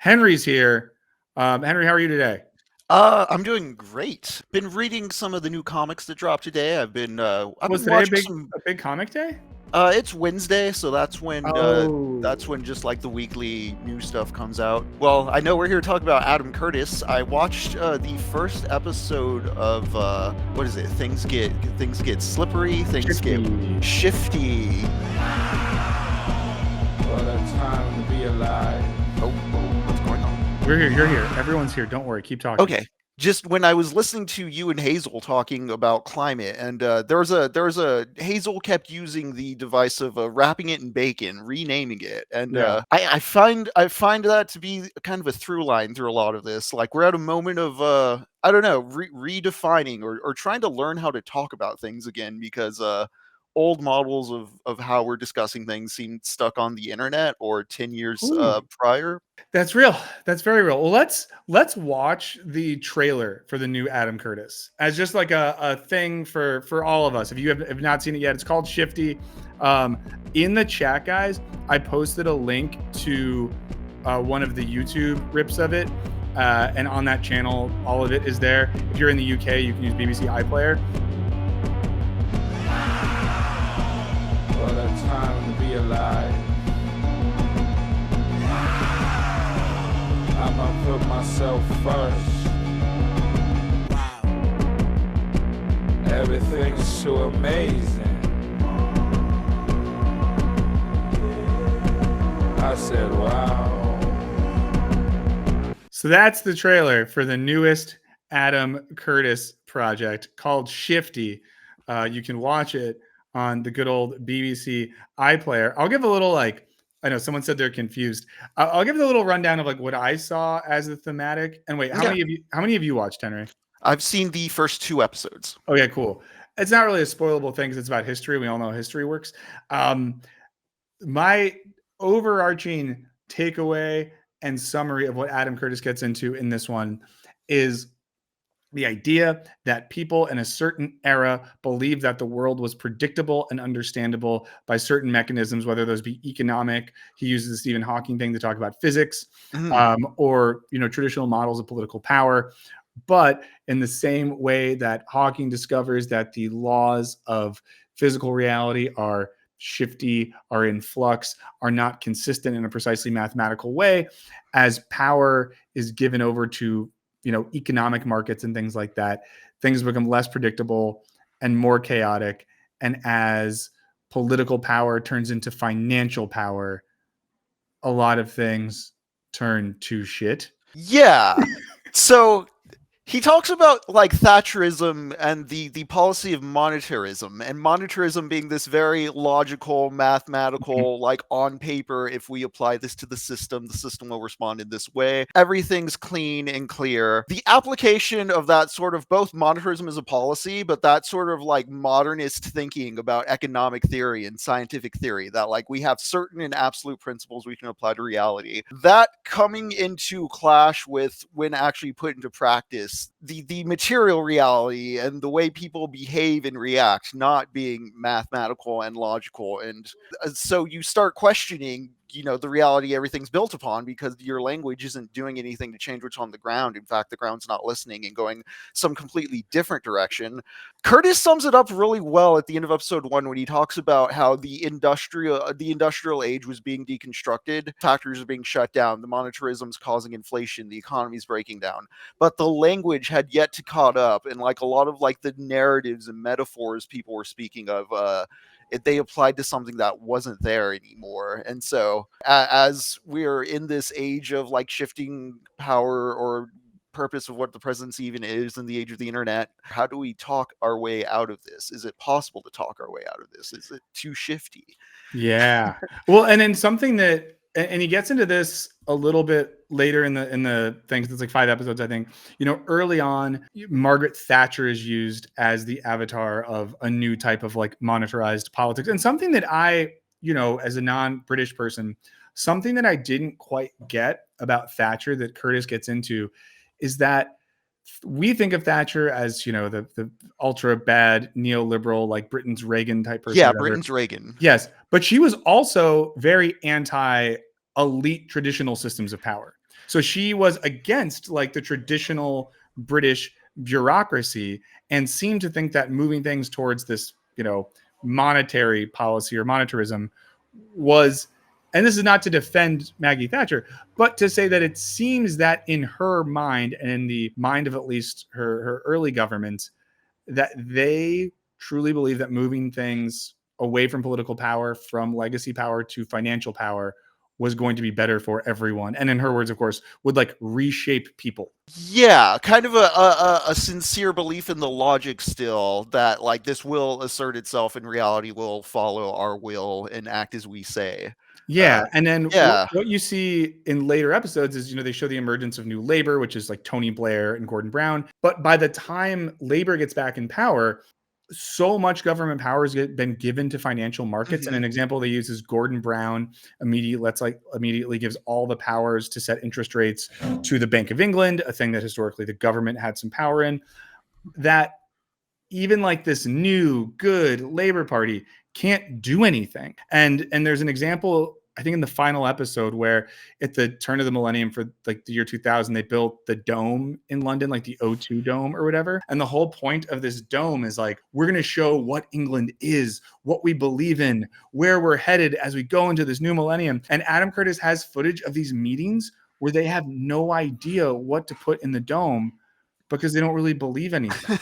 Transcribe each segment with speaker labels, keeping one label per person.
Speaker 1: Henry's here. Henry, how are you today?
Speaker 2: I'm doing great. Been reading some of the new comics that dropped today. I've
Speaker 1: Was
Speaker 2: been
Speaker 1: today a
Speaker 2: watching
Speaker 1: big
Speaker 2: some.
Speaker 1: a big comic day?
Speaker 2: It's Wednesday, so that's
Speaker 1: Oh,
Speaker 2: when just like the weekly new stuff comes out. Well, I know we're here to talk about Adam Curtis. I watched the first episode of what is it? Things get slippery. Things get
Speaker 1: Shifty.
Speaker 2: shifty.
Speaker 3: What a time to be alive.
Speaker 2: Oh, what's going on?
Speaker 1: We're here. You're here. Everyone's here. Don't worry. Keep talking.
Speaker 2: Okay. Just when I was listening to you and Hazel talking about climate, and there was a Hazel kept using the device of wrapping it in bacon, renaming it, and
Speaker 1: Yeah.
Speaker 2: I find that to be kind of a through line through a lot of this. Like we're at a moment of I don't know, redefining or trying to learn how to talk about things again because old models of how we're discussing things seem stuck on the internet or 10 years
Speaker 1: Ooh,
Speaker 2: prior.
Speaker 1: that's real. That's very real. Well, let's watch the trailer for the new Adam Curtis as just like a thing for all of us. If you have not seen it yet, it's called Shifty. In the chat, guys, I posted a link to one of the YouTube rips of it. And on that channel, all of it is there. If you're in the UK, you can use BBC iPlayer.
Speaker 3: What a time to be alive. I'ma put myself first. Everything's so amazing. I said, wow.
Speaker 1: So that's the trailer for the newest Adam Curtis project called Shifty. You can watch it on the good old BBC iPlayer. I'll give a little I know someone said they're confused. I'll give a little rundown of like what I saw as the thematic. And wait,
Speaker 2: Yeah.
Speaker 1: how many of you watched, Henry?
Speaker 2: I've seen the first 2 episodes.
Speaker 1: Okay, cool. It's not really a spoilable thing because it's about history. We all know how history works. My overarching takeaway and summary of what Adam Curtis gets into in this one is the idea that people in a certain era believed that the world was predictable and understandable by certain mechanisms, whether those be economic. He uses the Stephen Hawking thing to talk about physics, or traditional models of political power. But in the same way that Hawking discovers that the laws of physical reality are shifty, are in flux, are not consistent in a precisely mathematical way, as power is given over to economic markets and things like that, things become less predictable and more chaotic. And as political power turns into financial power, a lot of things turn to shit.
Speaker 2: Yeah. So he talks about like Thatcherism and the policy of monetarism, and monetarism being this very logical, mathematical, like on paper, if we apply this to the system will respond in this way. Everything's clean and clear. The application of that sort of both monetarism as a policy, but that sort of like modernist thinking about economic theory and scientific theory, that like we have certain and absolute principles we can apply to reality. That coming into clash with when actually put into practice the material reality and the way people behave and react not being mathematical and logical, and so you start questioning the reality everything's built upon because your language isn't doing anything to change what's on the ground. In fact, the ground's not listening and going some completely different direction. Curtis sums it up really well at the end of episode 1 when he talks about how the industrial age was being deconstructed, factories are being shut down, the monetarism's causing inflation, the economy's breaking down, but the language had yet to caught up, and like a lot of like the narratives and metaphors people were speaking of, they applied to something that wasn't there anymore. And so as we're in this age of like shifting power or purpose of what the presidency even is in the age of the internet, how do we talk our way out of this? Is it possible to talk our way out of this? Is it too shifty?
Speaker 1: Yeah. Well, and then something that, and he gets into this a little bit later in the things. It's like 5 episodes, I think. Early on, Margaret Thatcher is used as the avatar of a new type of like monetarized politics. And something that I, as a non-British person, something that I didn't quite get about Thatcher that Curtis gets into is that we think of Thatcher as, the ultra bad neoliberal, like Britain's Reagan type person.
Speaker 2: Yeah, Britain's Reagan.
Speaker 1: Yes, but she was also very anti elite traditional systems of power. So she was against like the traditional British bureaucracy and seemed to think that moving things towards this, monetary policy or monetarism was, and this is not to defend Maggie Thatcher, but to say that it seems that in her mind and in the mind of at least her early government, that they truly believe that moving things away from political power, from legacy power to financial power was going to be better for everyone. And in her words, of course, would like reshape people.
Speaker 2: Yeah, kind of a sincere belief in the logic still that like this will assert itself and reality will follow our will and act as we say.
Speaker 1: Yeah. And then
Speaker 2: yeah.
Speaker 1: what you see in later episodes is, they show the emergence of New Labor, which is like Tony Blair and Gordon Brown. But by the time Labor gets back in power, so much government power has been given to financial markets. And an example they use is Gordon Brown immediately gives all the powers to set interest rates to the Bank of England, a thing that historically the government had some power in, that even like this new good Labor Party can't do anything. And there's an example, I think in the final episode, where at the turn of the millennium for like the year 2000, they built the dome in London, like the O2 dome or whatever. And the whole point of this dome is like, we're going to show what England is, what we believe in, where we're headed as we go into this new millennium. And Adam Curtis has footage of these meetings where they have no idea what to put in the dome because they don't really believe anything.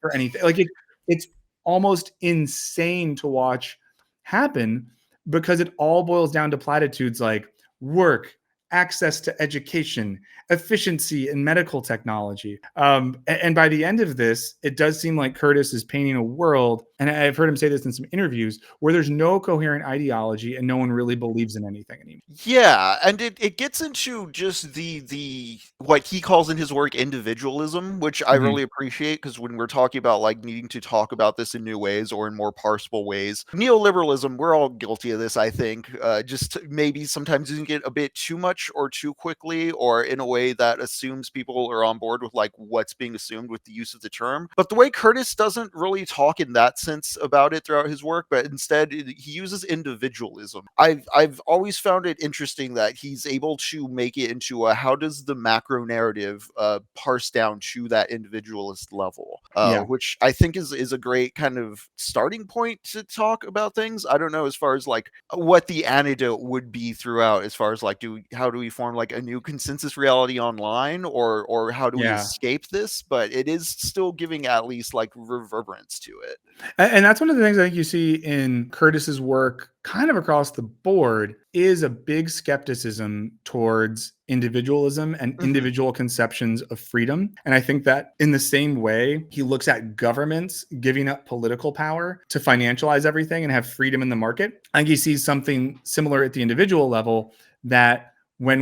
Speaker 1: Or anything. Like it's almost insane to watch happen because it all boils down to platitudes like work, access to education, efficiency in medical technology. And by the end of this, it does seem like Curtis is painting a world, and I've heard him say this in some interviews, where there's no coherent ideology and no one really believes in anything anymore.
Speaker 2: Yeah, and it gets into just the what he calls in his work individualism, which I really appreciate, because when we're talking about like needing to talk about this in new ways or in more parsable ways, neoliberalism, we're all guilty of this, I think, just maybe sometimes using it a bit too much or too quickly or in a way that assumes people are on board with like what's being assumed with the use of the term. But the way Curtis doesn't really talk in that sense about it throughout his work, but instead he uses individualism. I've always found it interesting that he's able to make it into a how does the macro narrative parse down to that individualist level, which I think is a great kind of starting point to talk about things. I don't know as far as like what the antidote would be throughout, as far as like how do we form like a new consensus reality online, or how do we escape this? But it is still giving at least like reverberance to it.
Speaker 1: And that's one of the things I think you see in Curtis's work kind of across the board is a big skepticism towards individualism and individual conceptions of freedom. And I think that in the same way, he looks at governments giving up political power to financialize everything and have freedom in the market. I think he sees something similar at the individual level, that what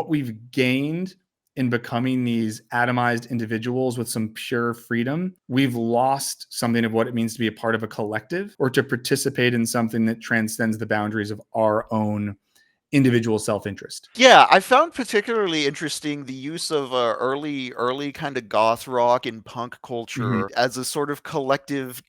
Speaker 1: we've gained in becoming these atomized individuals with some pure freedom, we've lost something of what it means to be a part of a collective or to participate in something that transcends the boundaries of our own individual self-interest.
Speaker 2: Yeah, I found particularly interesting the use of early kind of goth rock and punk culture as a sort of collective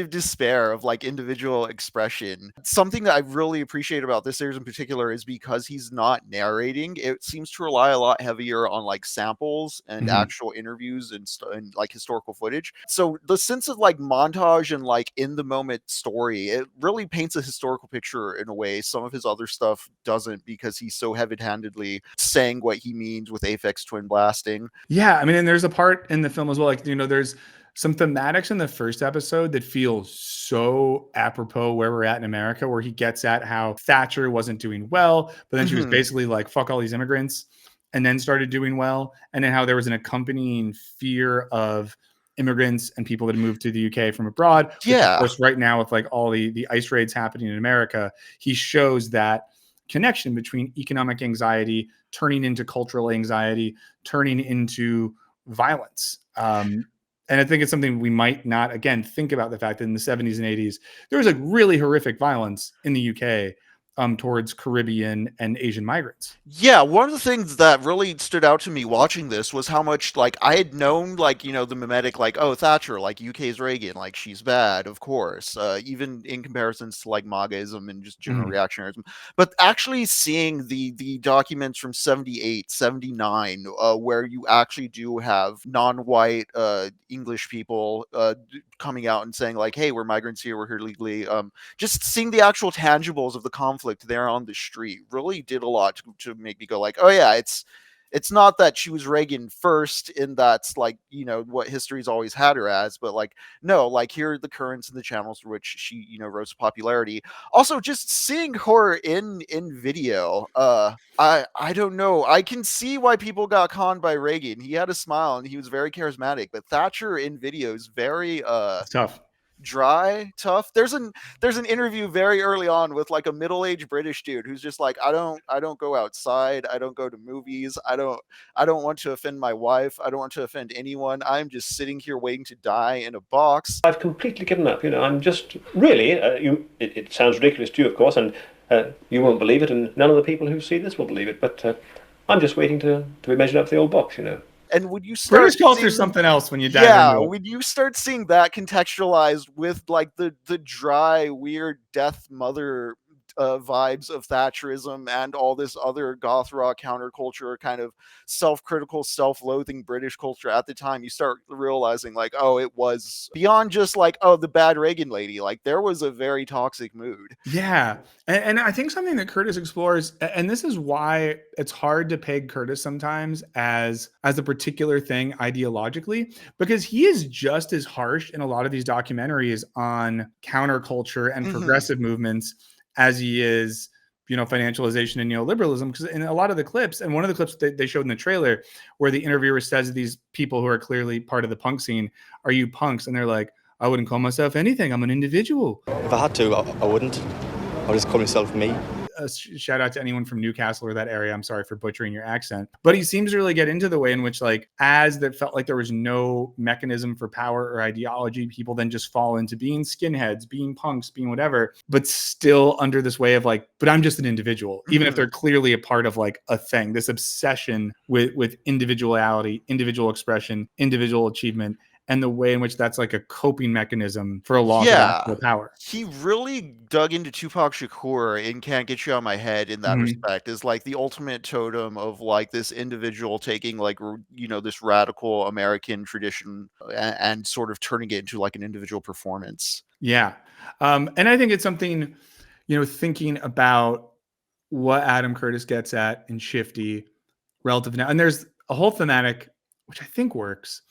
Speaker 2: despair of like individual expression. Something that I really appreciate about this series in particular is because he's not narrating, it seems to rely a lot heavier on like samples and actual interviews and like historical footage. So the sense of like montage and like in the moment story, it really paints a historical picture in a way some of his other stuff doesn't, because he's so heavy-handedly saying what he means with Aphex Twin blasting.
Speaker 1: Yeah, I mean, and there's a part in the film as well, like, there's some thematics in the first episode that feel so apropos where we're at in America, where he gets at how Thatcher wasn't doing well, but then she was basically like, fuck all these immigrants, and then started doing well. And then how there was an accompanying fear of immigrants and people that moved to the UK from abroad. Which, of course, right now with like all the ICE raids happening in America, he shows that connection between economic anxiety turning into cultural anxiety, turning into violence. And I think it's something we might not, again, think about the fact that in the 70s and 80s, there was like really horrific violence in the UK. towards Caribbean and Asian migrants.
Speaker 2: Yeah, one of the things that really stood out to me watching this was how much, like, I had known, like, the mimetic, like, oh, Thatcher, like, UK's Reagan, like, she's bad, of course, even in comparisons to, like, MAGAism and just general reactionarism. But actually seeing the documents from 78, 79, where you actually do have non-white English people coming out and saying, like, hey, we're migrants here, we're here legally, just seeing the actual tangibles of the conflict there on the street really did a lot to make me go like, oh yeah, it's not that she was Reagan first in that's like, what history's always had her as, but like, no, like here are the currents and the channels through which she, rose to popularity. Also, just seeing her in video, I don't know. I can see why people got conned by Reagan. He had a smile and he was very charismatic, but Thatcher in video is very
Speaker 1: It's tough.
Speaker 2: Dry, tough. There's an interview very early on with like a middle-aged British dude who's just like, I don't go outside, I don't go to movies, I don't want to offend my wife, I don't want to offend anyone, I'm just sitting here waiting to die in a box.
Speaker 4: I've completely given up. I'm just really it sounds ridiculous to you, of course, and you won't believe it, and none of the people who see this will believe it, but I'm just waiting to be measured up to the old box.
Speaker 2: And when you start
Speaker 1: British culture is something else when you dive into it.
Speaker 2: when you start seeing that contextualized with like the dry, weird death mother vibes of Thatcherism and all this other goth rock counterculture, kind of self-critical, self-loathing British culture at the time, you start realizing like, oh, it was beyond just like, oh, the bad Reagan lady. Like there was a very toxic mood.
Speaker 1: Yeah. And I think something that Curtis explores, and this is why it's hard to peg Curtis sometimes as a particular thing ideologically, because he is just as harsh in a lot of these documentaries on counterculture and progressive movements as he is, financialization and neoliberalism. Because in a lot of the clips, and one of the clips that they showed in the trailer, where the interviewer says to these people who are clearly part of the punk scene, "Are you punks?" And they're like, "I wouldn't call myself anything. I'm an individual."
Speaker 5: If I had to, I wouldn't. I would just call myself me.
Speaker 1: A shout out to anyone from Newcastle or that area. I'm sorry for butchering your accent. But he seems to really get into the way in which, like, as that felt like there was no mechanism for power or ideology, people then just fall into being skinheads, being punks, being whatever, but still under this way of like, but I'm just an individual, even if they're clearly a part of like a thing, this obsession with individuality, individual expression, individual achievement, and the way in which that's like a coping mechanism for a loss of actual power.
Speaker 2: He really dug into Tupac Shakur in Can't Get You Out of My Head in that respect, is like the ultimate totem of like this individual taking like, this radical American tradition and sort of turning it into like an individual performance.
Speaker 1: Yeah. And I think it's something, thinking about what Adam Curtis gets at in Shifty relative now. And there's a whole thematic, which I think works,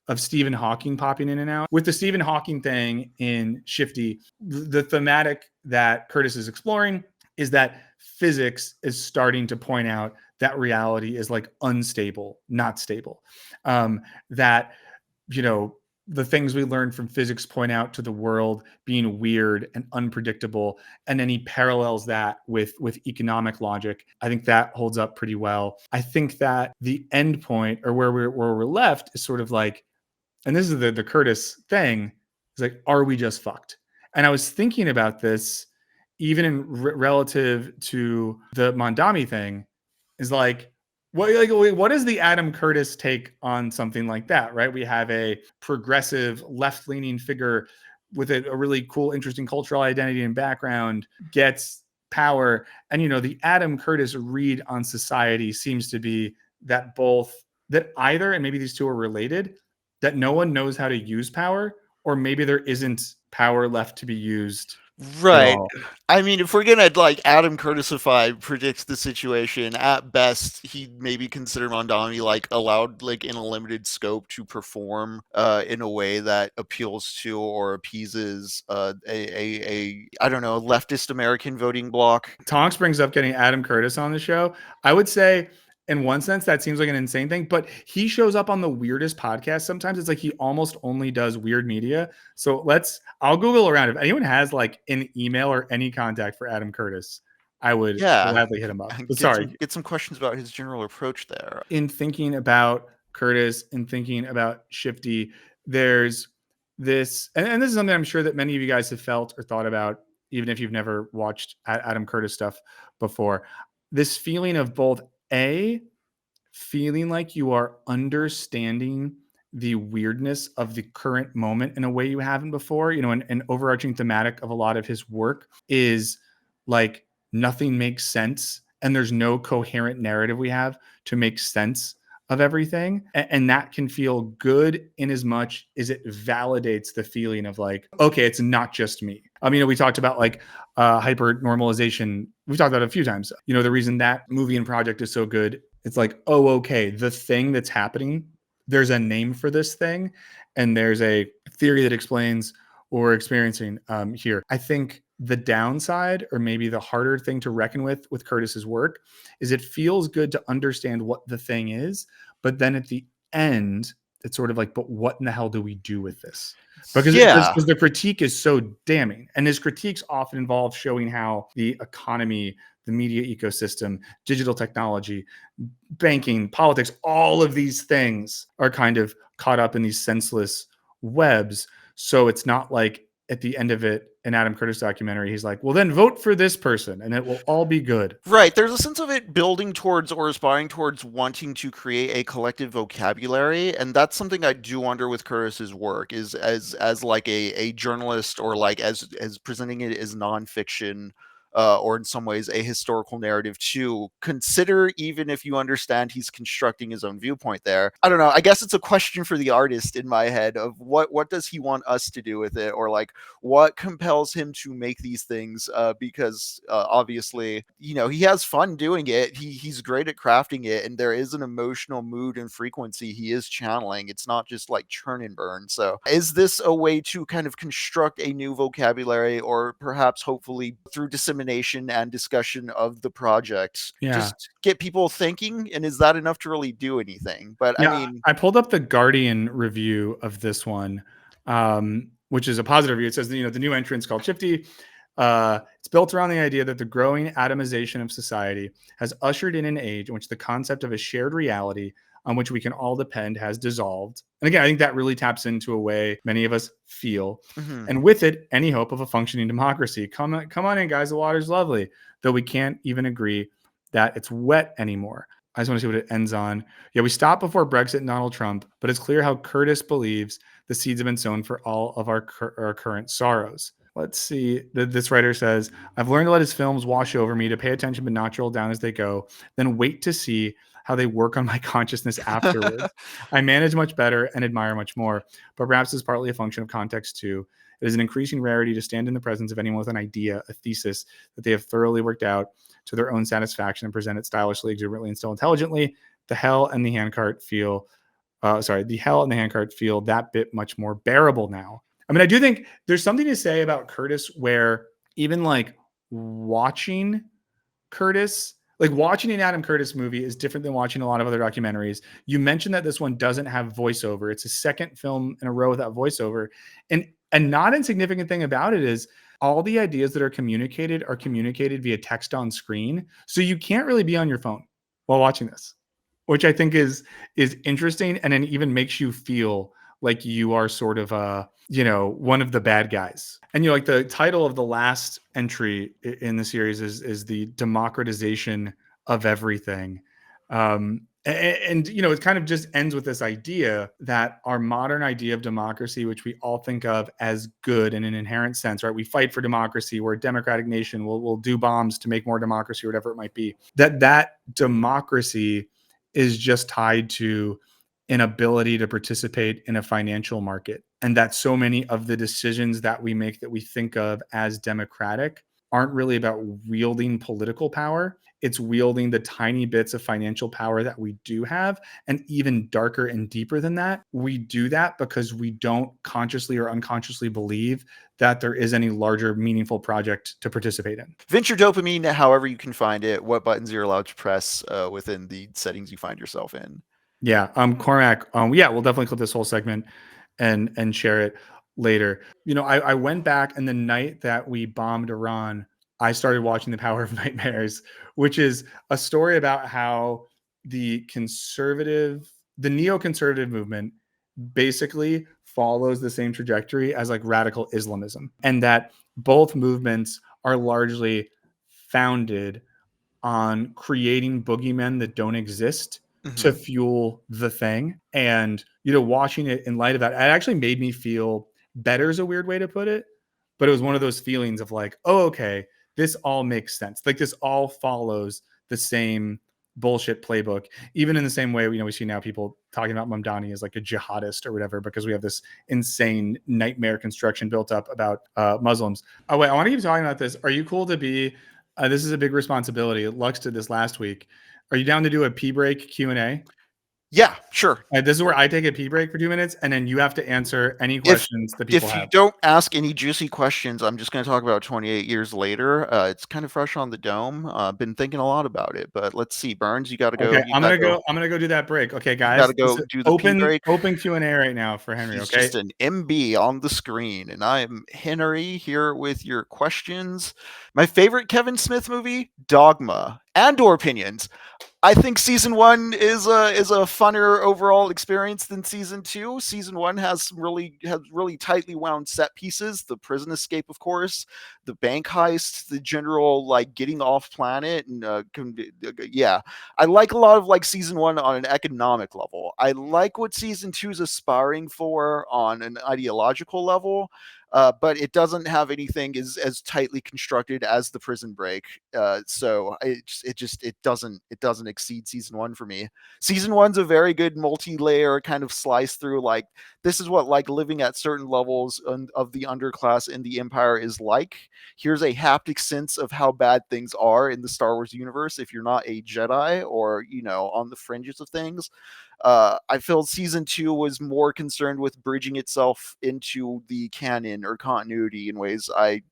Speaker 1: of Stephen Hawking popping in and out. With the Stephen Hawking thing in Shifty, the thematic that Curtis is exploring is that physics is starting to point out that reality is like unstable, not stable. That, the things we learned from physics point out to the world being weird and unpredictable. And then he parallels that with economic logic. I think that holds up pretty well. I think that the end point, or where we're left, is sort of like, and this is the Curtis thing, is like, are we just fucked? And I was thinking about this even in relative to the Mamdani thing, is like, what is the Adam Curtis take on something like that, right? We have a progressive left-leaning figure with a really cool, interesting cultural identity and background, gets power. And, the Adam Curtis read on society seems to be that either, and maybe these two are related, that no one knows how to use power, or maybe there isn't power left to be used.
Speaker 2: Right. I mean, if we're gonna like Adam Curtisify predicts the situation, at best he'd maybe consider Mamdani like allowed like in a limited scope to perform in a way that appeals to or appeases a I don't know, leftist American voting bloc.
Speaker 1: Tonks brings up getting Adam Curtis on the show. I would say, in one sense, that seems like an insane thing, but he shows up on the weirdest podcast sometimes. It's like he almost only does weird media. So I'll Google around. If anyone has like an email or any contact for Adam Curtis, I would gladly hit him up.
Speaker 2: Get some questions about his general approach there.
Speaker 1: In thinking about Curtis and thinking about Shifty, there's this, and this is something I'm sure that many of you guys have felt or thought about, even if you've never watched Adam Curtis stuff before. This feeling of both feeling like you are understanding the weirdness of the current moment in a way you haven't before. An overarching thematic of a lot of his work is like nothing makes sense, and there's no coherent narrative we have to make sense of everything. And that can feel good in as much as it validates the feeling of like, okay, it's not just me. We talked about like hyper normalization. We've talked about it a few times. The reason that movie and project is so good, it's like, oh, okay, the thing that's happening, there's a name for this thing, and there's a theory that explains what we're experiencing here. I think the downside, or maybe the harder thing to reckon with Curtis's work, is it feels good to understand what the thing is, but then at the end, it's sort of like, but what in the hell do we do with this? Because the critique is so damning, and his critiques often involve showing how the economy, the media ecosystem, digital technology, banking, politics, all of these things are kind of caught up in these senseless webs. So it's not like at the end of it, an Adam Curtis documentary, he's like, well, then vote for this person and it will all be good.
Speaker 2: Right. There's a sense of it building towards or aspiring towards wanting to create a collective vocabulary. And that's something I do wonder with Curtis's work, is as like a journalist, or like as presenting it as nonfiction, or in some ways a historical narrative, to consider, even if you understand he's constructing his own viewpoint there. I don't know. I guess it's a question for the artist in my head of what does he want us to do with it, or like what compels him to make these things, because obviously, he has fun doing it. He's great at crafting it, and there is an emotional mood and frequency he is channeling. It's not just like churn and burn. So is this a way to kind of construct a new vocabulary, or perhaps hopefully through dissemination and discussion of the project, just get people thinking? And is that enough to really do anything? But
Speaker 1: I pulled up the Guardian review of this one, which is a positive review. It says, the new entrant's called Shifty. It's built around the idea that the growing atomization of society has ushered in an age in which the concept of a shared reality on which we can all depend has dissolved. And again, I think that really taps into a way many of us feel. Mm-hmm. And with it, any hope of a functioning democracy. Come on in, guys. The water's lovely. Though we can't even agree that it's wet anymore. I just want to see what it ends on. Yeah, we stopped before Brexit and Donald Trump, but it's clear how Curtis believes the seeds have been sown for all of our current sorrows. Let's see. This writer says, I've learned to let his films wash over me, to pay attention but not drill down as they go, then wait to see how they work on my consciousness afterwards. I manage much better and admire much more, but perhaps it's partly a function of context too. It is an increasing rarity to stand in the presence of anyone with an idea, a thesis that they have thoroughly worked out to their own satisfaction and present it stylishly, exuberantly, and still intelligently. The hell and the handcart feel that bit much more bearable now. I do think there's something to say about Curtis where even like watching Curtis, like watching an Adam Curtis movie is different than watching a lot of other documentaries. You mentioned that this one doesn't have voiceover. It's a second film in a row without voiceover. And a not insignificant thing about it is all the ideas that are communicated via text on screen. So you can't really be on your phone while watching this, which I think is interesting. And then even makes you feel like you are sort of one of the bad guys. And like the title of the last entry in the series is the democratization of everything. And it kind of just ends with this idea that our modern idea of democracy, which we all think of as good in an inherent sense, right? We fight for democracy. We're a democratic nation. We'll do bombs to make more democracy, or whatever it might be. That democracy is just tied to an ability to participate in a financial market. And that so many of the decisions that we make that we think of as democratic aren't really about wielding political power. It's wielding the tiny bits of financial power that we do have. And even darker and deeper than that, we do that because we don't consciously or unconsciously believe that there is any larger meaningful project to participate in.
Speaker 2: Venture dopamine, however you can find it, what buttons you're allowed to press within the settings you find yourself in.
Speaker 1: Yeah. Cormac, we'll definitely clip this whole segment and share it later. I went back, and the night that we bombed Iran, I started watching The Power of Nightmares, which is a story about how the neoconservative movement basically follows the same trajectory as like radical Islamism, and that both movements are largely founded on creating boogeymen that don't exist to fuel the thing. And, watching it in light of that, it actually made me feel better is a weird way to put it. But it was one of those feelings of like, oh, okay, this all makes sense. Like this all follows the same bullshit playbook, even in the same way, we see now people talking about Mamdani as like a jihadist or whatever, because we have this insane nightmare construction built up about Muslims. Oh, wait, I want to keep talking about this. Are you cool to be, this is a big responsibility. Lux did this last week. Are you down to do a pee break Q&A?
Speaker 2: Yeah, sure.
Speaker 1: This is where I take a pee break for 2 minutes, and then you have to answer any questions that people have.
Speaker 2: If you don't ask any juicy questions, I'm just going to talk about 28 years later. It's kind of fresh on the dome. I've been thinking a lot about it, but let's see. Burns, you got to go.
Speaker 1: Okay, I'm gonna go do that break. Okay, guys,
Speaker 2: got to go do the pee break.
Speaker 1: Open Q&A right now for Henry.
Speaker 2: He's
Speaker 1: okay,
Speaker 2: just an MB on the screen, and I'm Henry here with your questions. My favorite Kevin Smith movie, Dogma, and/or opinions. I think season 1 is a funner overall experience than season 2. Season 1 has really tightly wound set pieces. The prison escape, of course, the bank heist, the general like getting off planet, and yeah, I like a lot of like season 1 on an economic level. I like what season 2 is aspiring for on an ideological level. But it doesn't have anything as tightly constructed as the prison break. So it doesn't exceed season 1 for me. Season 1's a very good multi-layer kind of slice through, like, this is what like living at certain levels of the underclass in the Empire is like. Here's a haptic sense of how bad things are in the Star Wars universe if you're not a Jedi or, on the fringes of things. I feel season 2 was more concerned with bridging itself into the canon or continuity in ways I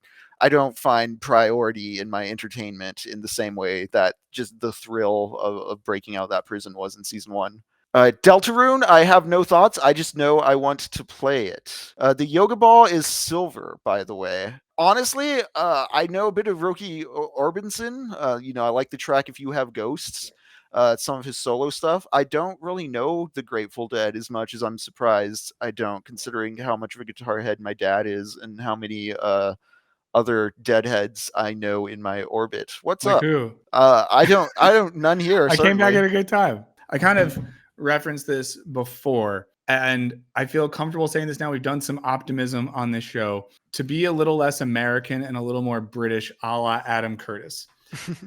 Speaker 2: don't find priority in my entertainment in the same way that just the thrill of breaking out that prison was in season 1. Deltarune, I have no thoughts. I just know I want to play it. The yoga ball is silver, by the way. Honestly, I know a bit of Roki Orbison. I like the track If You Have Ghosts. Some of his solo stuff. I don't really know the Grateful Dead as much as I'm surprised I don't, considering how much of a guitar head my dad is and how many other deadheads I know in my orbit. What's
Speaker 1: like
Speaker 2: up?
Speaker 1: Who?
Speaker 2: I don't none here.
Speaker 1: I came back
Speaker 2: certainly.
Speaker 1: at a good time. I kind of referenced this before, and I feel comfortable saying this now. We've done some optimism on this show to be a little less American and a little more British, a la Adam Curtis.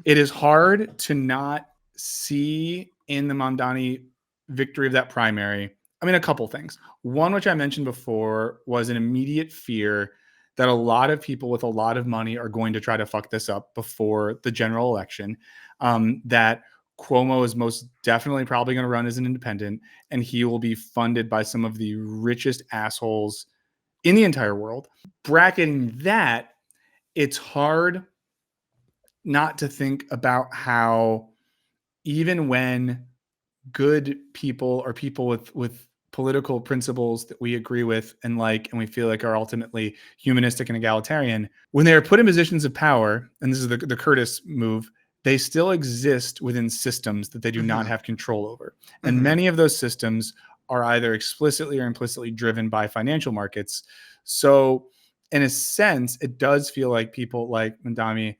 Speaker 1: It is hard to not see in the Mamdani victory of that primary, a couple things. One, which I mentioned before, was an immediate fear that a lot of people with a lot of money are going to try to fuck this up before the general election. That Cuomo is most definitely probably going to run as an independent, and he will be funded by some of the richest assholes in the entire world. Bracketing that, it's hard not to think about how even when good people or people with political principles that we agree with and we feel like are ultimately humanistic and egalitarian, when they are put in positions of power, and this is the Curtis move, they still exist within systems that they do not have control over. And many of those systems are either explicitly or implicitly driven by financial markets. So in a sense, it does feel like people like Mamdani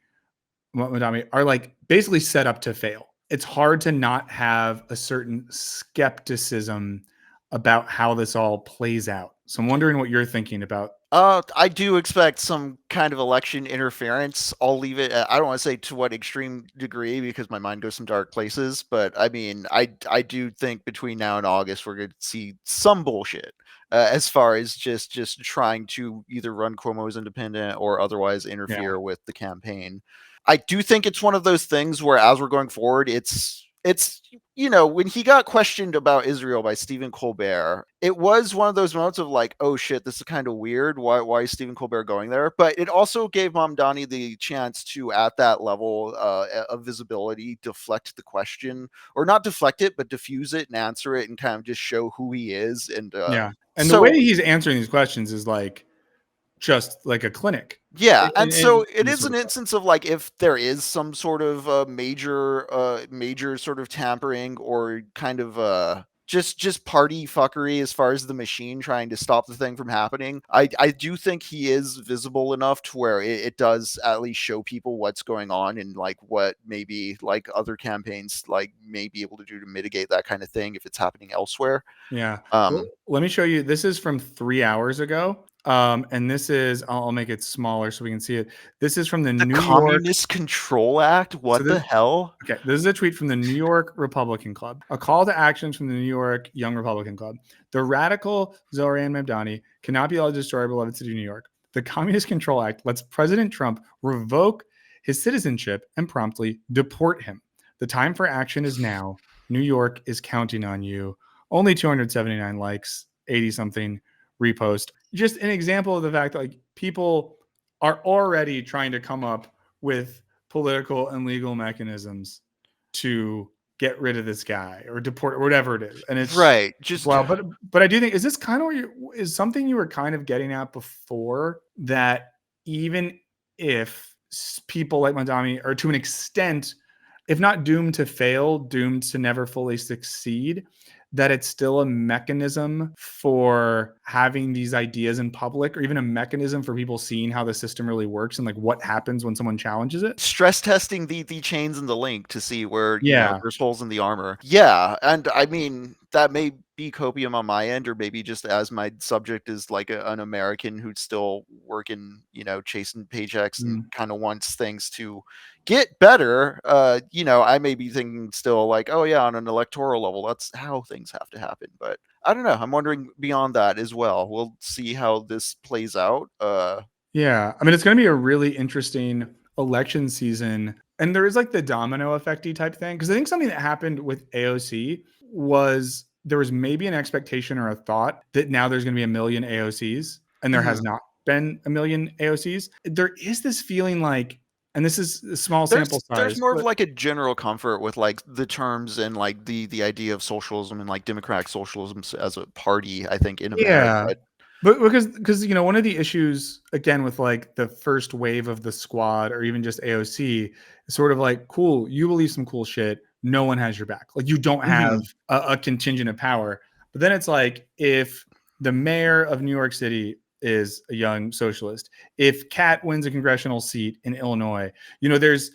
Speaker 1: are like basically set up to fail. It's hard to not have a certain skepticism about how this all plays out. So I'm wondering what you're thinking about.
Speaker 2: I do expect some kind of election interference. I'll leave it. I don't want to say to what extreme degree because my mind goes some dark places. But I do think between now and August we're going to see some bullshit as far as just trying to either run Cuomo as independent or otherwise interfere with the campaign. I do think it's one of those things where, as we're going forward, it's when he got questioned about Israel by Stephen Colbert, it was one of those moments of like, oh shit, this is kind of weird. Why is Stephen Colbert going there? But it also gave Mamdani the chance to, at that level of visibility, deflect the question, or not deflect it, but diffuse it and answer it and kind of just show who he is. And
Speaker 1: and the way he's answering these questions is like just like a clinic.
Speaker 2: Yeah, and so it is an instance of like, if there is some sort of major sort of tampering or kind of just party fuckery as far as the machine trying to stop the thing from happening. I do think he is visible enough to where it does at least show people what's going on and like what maybe like other campaigns like may be able to do to mitigate that kind of thing if it's happening elsewhere.
Speaker 1: Yeah. Well, let me show you. This is from 3 hours ago. And this is, I'll make it smaller so we can see it. This is from the New York
Speaker 2: Communist Control Act. What the hell?
Speaker 1: Okay, this is a tweet from the New York Republican Club. A call to actions from the New York Young Republican Club. The radical Zohran Mamdani cannot be allowed to destroy our beloved city of New York. The Communist Control Act lets President Trump revoke his citizenship and promptly deport him. The time for action is now. New York is counting on you. Only 279 likes, 80-something repost. Just an example of the fact that like people are already trying to come up with political and legal mechanisms to get rid of this guy or deport or whatever it is. And it's
Speaker 2: right. Just
Speaker 1: well, but I do think, is this kind of where is something you were kind of getting at before, that even if people like Mamdani are to an extent, if not doomed to fail, doomed to never fully succeed, that it's still a mechanism for having these ideas in public, or even a mechanism for people seeing how the system really works and like what happens when someone challenges it.
Speaker 2: Stress testing the chains and the link to see where there's holes in the armor. Yeah, and I mean that may be copium on my end, or maybe just as my subject is like an American who's still working, chasing paychecks and kind of wants things to get better. I may be thinking still like, oh yeah, on an electoral level, that's how things have to happen. But I don't know. I'm wondering beyond that as well. We'll see how this plays out.
Speaker 1: Yeah, I mean, it's going to be a really interesting election season, and there is like the domino effecty type thing, because I think something that happened with AOC was there was maybe an expectation or a thought that now there's going to be 1 million AOCs, and there has not been 1 million AOCs. There is this feeling like, and this is a small sample size,
Speaker 2: there's more of like a general comfort with like the terms and like the idea of socialism and like democratic socialism as a party, I think, in America.
Speaker 1: But because one of the issues again with like the first wave of the squad or even just AOC is sort of like, cool, you believe some cool shit, no one has your back. Like you don't have a contingent of power. But then it's like, if the mayor of New York City is a young socialist, if Kat wins a congressional seat in Illinois, there's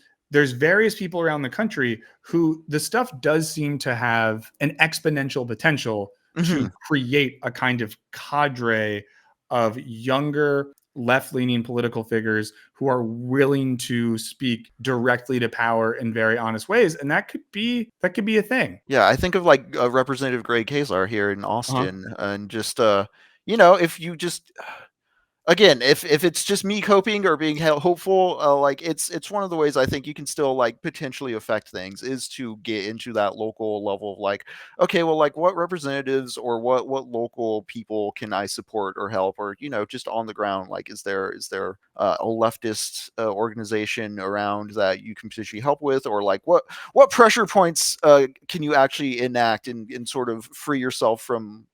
Speaker 1: various people around the country who the stuff does seem to have an exponential potential to create a kind of cadre of younger left-leaning political figures who are willing to speak directly to power in very honest ways, and that could be a thing.
Speaker 2: Yeah, I think of like Representative Greg Casar here in Austin, and just if you just again, if it's just me coping or being hopeful, like it's one of the ways I think you can still like potentially affect things is to get into that local level of like, okay, well, like what representatives or what local people can I support or help, or just on the ground, like is there a leftist organization around that you can potentially help with, or like what pressure points can you actually enact and sort of free yourself from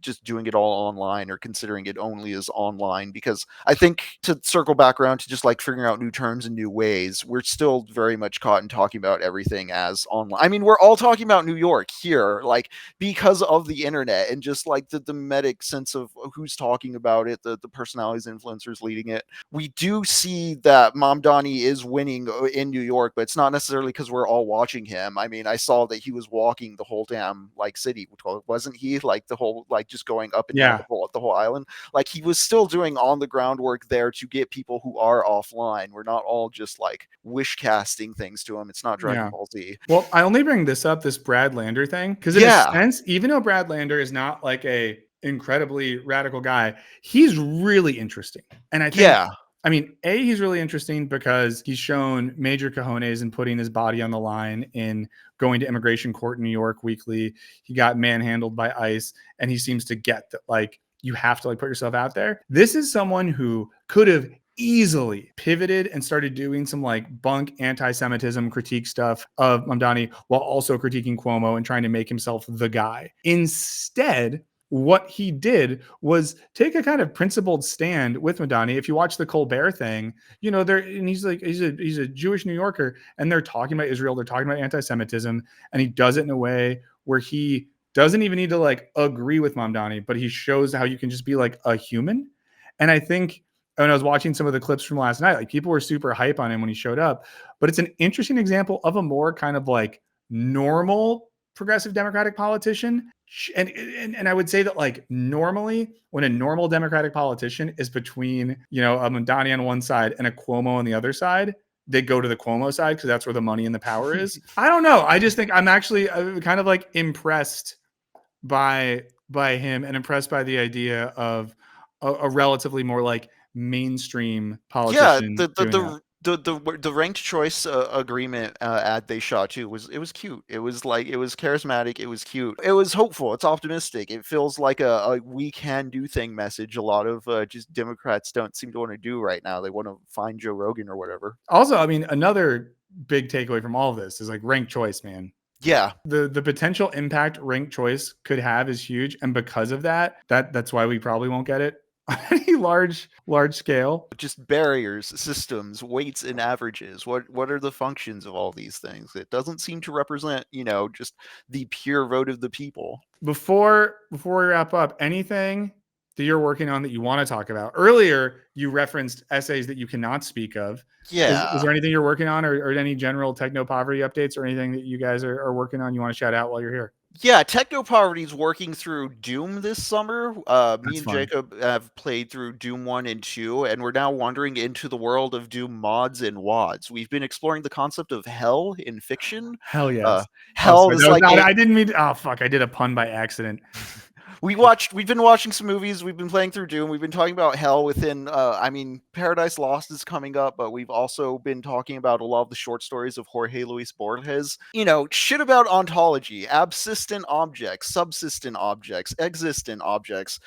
Speaker 2: just doing it all online or considering it only as online. Because I think, to circle back around to just like figuring out new terms and new ways, we're still very much caught in talking about everything as online. I mean, we're all talking about New York here, like because of the internet and just like the medic sense of who's talking about it, the personalities, influencers leading it. We do see that Mamdani is winning in New York, but it's not necessarily because we're all watching him. I mean, I saw that he was walking the whole damn like city, wasn't he? Like the whole like just going up and down the whole island. Like he was still doing on the ground work there to get people who are offline. We're not all just like wish casting things to him. It's not Dragon Ball Z.
Speaker 1: Well, I only bring this Brad Lander thing because in a sense, even though Brad Lander is not like a incredibly radical guy, he's really interesting. And I think I mean, he's really interesting because he's shown major cojones in putting his body on the line in going to immigration court in New York weekly. He got manhandled by ICE, and he seems to get that, like, you have to like put yourself out there. This is someone who could have easily pivoted and started doing some like bunk anti-Semitism critique stuff of Mamdani while also critiquing Cuomo and trying to make himself the guy. Instead, what he did was take a kind of principled stand with Mamdani. If you watch the Colbert thing, and he's a Jewish New Yorker, and they're talking about Israel, they're talking about anti-Semitism, and he does it in a way where he doesn't even need to like agree with Mamdani, but he shows how you can just be like a human. And I think when I was watching some of the clips from last night, like people were super hype on him when he showed up, but it's an interesting example of a more kind of like normal progressive Democratic politician. And I would say that like normally when a normal Democratic politician is between, you know, a Mamdani on one side and a Cuomo on the other side, they go to the Cuomo side because that's where the money and the power is. I don't know. I just think I'm actually kind of like impressed by him and impressed by the idea of a relatively more like mainstream
Speaker 2: Yeah,
Speaker 1: politician
Speaker 2: the the
Speaker 1: doing that.
Speaker 2: the ranked choice agreement ad they shot too was cute. It was like it was charismatic. It was cute. It was hopeful. It's optimistic. It feels like a we can do thing message. A lot of just Democrats don't seem to want to do right now. They want to find Joe Rogan or whatever.
Speaker 1: Also, I mean, another big takeaway from all of this is like ranked choice, man.
Speaker 2: Yeah,
Speaker 1: The potential impact ranked choice could have is huge, and because of that's why we probably won't get it on any large scale.
Speaker 2: just barriers, systems, weights, and averages. What are the functions of all these things? It doesn't seem to represent, just the pure vote of the people.
Speaker 1: Before we wrap up, anything that you're working on that you want to talk about? Earlier, you referenced essays that you cannot speak of.
Speaker 2: Yeah.
Speaker 1: Is there anything you're working on, or any general techno-poverty updates, or anything that you guys are working on you want to shout out while you're here?
Speaker 2: Yeah, TechnoPoverty is working through Doom this summer. Me
Speaker 1: That's
Speaker 2: and
Speaker 1: fun.
Speaker 2: Jacob have played through Doom 1 and 2, and we're now wandering into the world of Doom mods and WODs. We've been exploring the concept of hell in fiction.
Speaker 1: Hell yes.
Speaker 2: Uh, hell
Speaker 1: sorry,
Speaker 2: is
Speaker 1: that was
Speaker 2: like
Speaker 1: not-
Speaker 2: a,
Speaker 1: I didn't mean to, oh fuck, I did a pun by accident.
Speaker 2: we've been watching some movies, we've been playing through Doom, we've been talking about hell within Paradise Lost is coming up, but we've also been talking about a lot of the short stories of Jorge Luis Borges. Shit about ontology, absistent objects, subsistent objects, existent objects.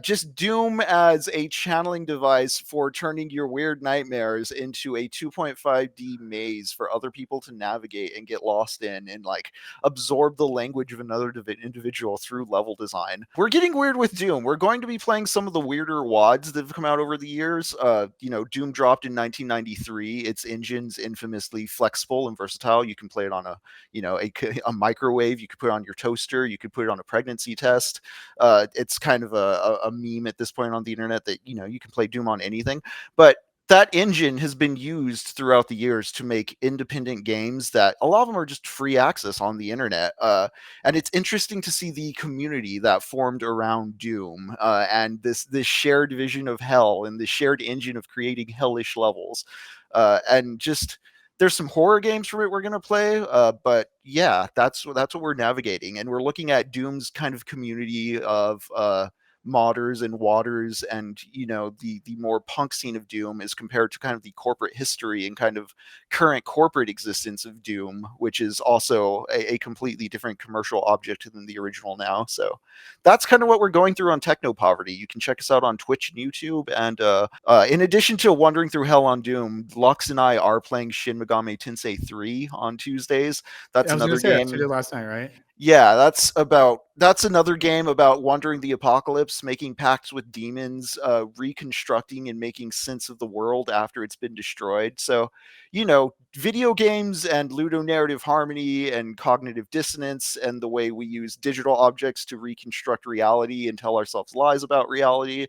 Speaker 2: Just Doom as a channeling device for turning your weird nightmares into a 2.5D maze for other people to navigate and get lost in, and like absorb the language of another individual through level design. We're getting weird with Doom. We're going to be playing some of the weirder WODs that have come out over the years. Doom dropped in 1993. Its engine's infamously flexible and versatile. You can play it on a microwave. You could put it on your toaster. You could put it on a pregnancy test. It's kind of a meme at this point on the internet that you can play Doom on anything. But that engine has been used throughout the years to make independent games that a lot of them are just free access on the internet. And it's interesting to see the community that formed around Doom and this shared vision of hell and the shared engine of creating hellish levels. And just there's some horror games from it we're going to play, but yeah, that's what we're navigating. And we're looking at Doom's kind of community of modders and waters, and the more punk scene of Doom is compared to kind of the corporate history and kind of current corporate existence of Doom, which is also a completely different commercial object than the original now. So that's kind of what we're going through on TechnoPoverty. You can check us out on Twitch and YouTube, and in addition to wandering through hell on Doom, Lux and I are playing Shin Megami Tensei 3 on Tuesdays. That's another game.
Speaker 1: That's what you did last night, right?
Speaker 2: Yeah, that's another game about wandering the apocalypse, making pacts with demons, reconstructing and making sense of the world after it's been destroyed. So, video games and ludonarrative harmony and cognitive dissonance and the way we use digital objects to reconstruct reality and tell ourselves lies about reality.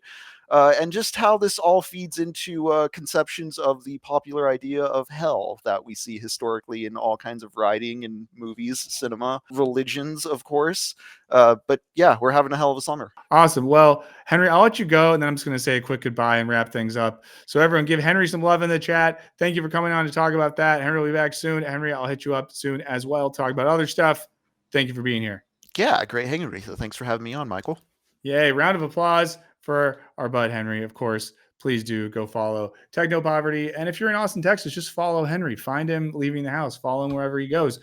Speaker 2: And just how this all feeds into conceptions of the popular idea of hell that we see historically in all kinds of writing and movies, cinema, religions, of course. But yeah, we're having a hell of a summer.
Speaker 1: Awesome. Well, Henry, I'll let you go, and then I'm just going to say a quick goodbye and wrap things up. So everyone, give Henry some love in the chat. Thank you for coming on to talk about that. Henry will be back soon. Henry, I'll hit you up soon as well, talk about other stuff. Thank you for being here.
Speaker 2: Yeah, great hanging with you. Thanks for having me on, Michael.
Speaker 1: Yay. Round of applause for our bud Henry. Of course, please do go follow TechnoPoverty. And if you're in Austin, Texas, just follow Henry. Find him leaving the house. Follow him wherever he goes.